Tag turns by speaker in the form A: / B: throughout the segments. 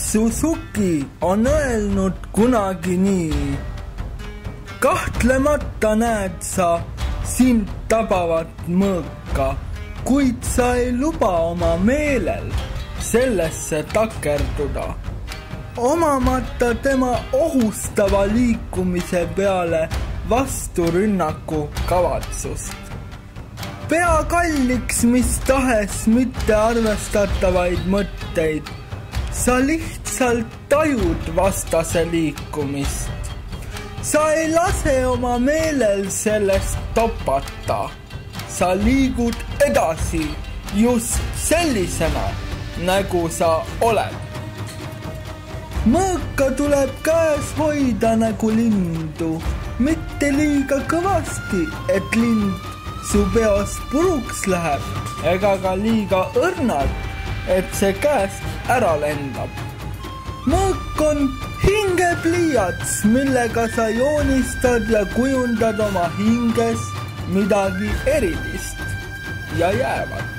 A: Suzuki on öelnud kunagi nii. Kahtlemata näed sa sind tabavat mõõka, kuid sa ei luba oma meelel sellesse takerduda. Omamata tema ohustava liikumise peale vasturünnaku kavatsust. Pea kalliks mis tahes mitte arvestatavaid mõtteid. Sa lihtsalt tajud vastase liikumist. Sa ei lase oma meelel sellest topata. Sa liigud edasi just sellisena, nagu sa oled. Mõõka tuleb käes hoida nagu lindu, mitte liiga kõvasti, et lind su peos puruks läheb, ega ka liiga õrnad, et see käest ära lendab. Mõõk on hingepliiats, millega sa joonistad ja kujundad oma hinges midagi erilist ja jäävat,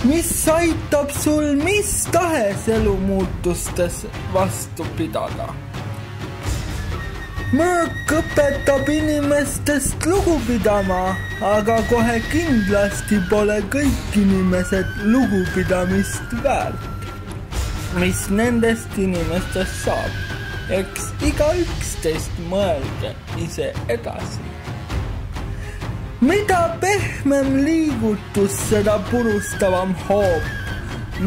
A: mis aitab sul mis tahes elumuutustes vastu pidada. Mõõk õpetab inimestest lugu pidama, aga kohe kindlasti pole kõik inimesed lugupidamist väärt. Mis nendest inimestest saab, eks igaüks teist mõelge ise edasi. Mida pehmem liigutus, seda purustavam hoob,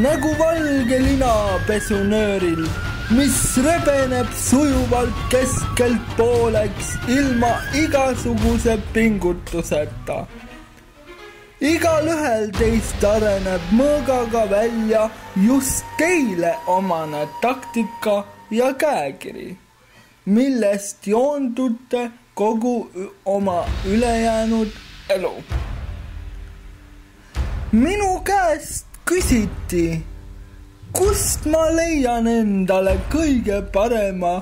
A: nagu valge lina pesunööril, mis rebeneb sujuvalt keskelt pooleks ilma igasuguse pingutuseta. Igalühel teist areneb mõõgaga välja just teile omane taktika ja käekiri, millest joondute kogu oma ülejäänud elu. Minu käest küsiti, kust ma leian endale kõige parema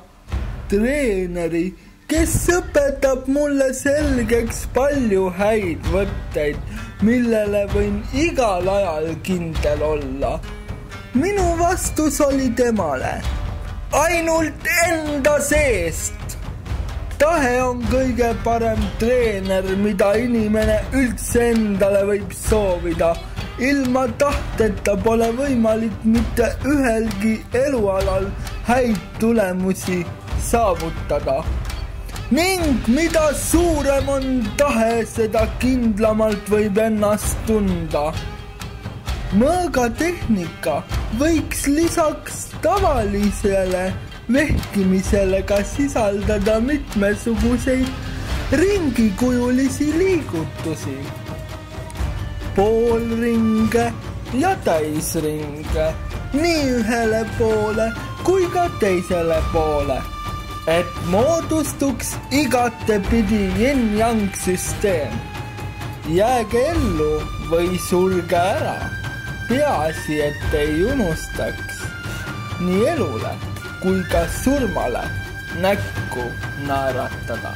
A: treeneri, kes õpetab mulle selgeks palju häid võtteid, millele võin igal ajal kindel olla. Minu vastus oli temale ainult enda seest. Tahe on kõige parem treener, mida inimene üldse endale võib soovida. Ilma tahteta pole võimalik mitte ühelgi elualal häid tulemusi saavutada. Ning mida suurem on tahe, seda kindlamalt võib ennast tunda. Mõõgatehnika võiks lisaks tavalisele vehkimisele ka sisaldada mitmesuguseid ringikujulisi liigutusi, poolringe ja täisringe, nii ühele poole kui ka teisele poole, et moodustuks igatepidi yin-yang süsteem. Jääge ellu või sulge ära, peaasi, et ei unustaks nii elule kui ka surmale näkku naeratada.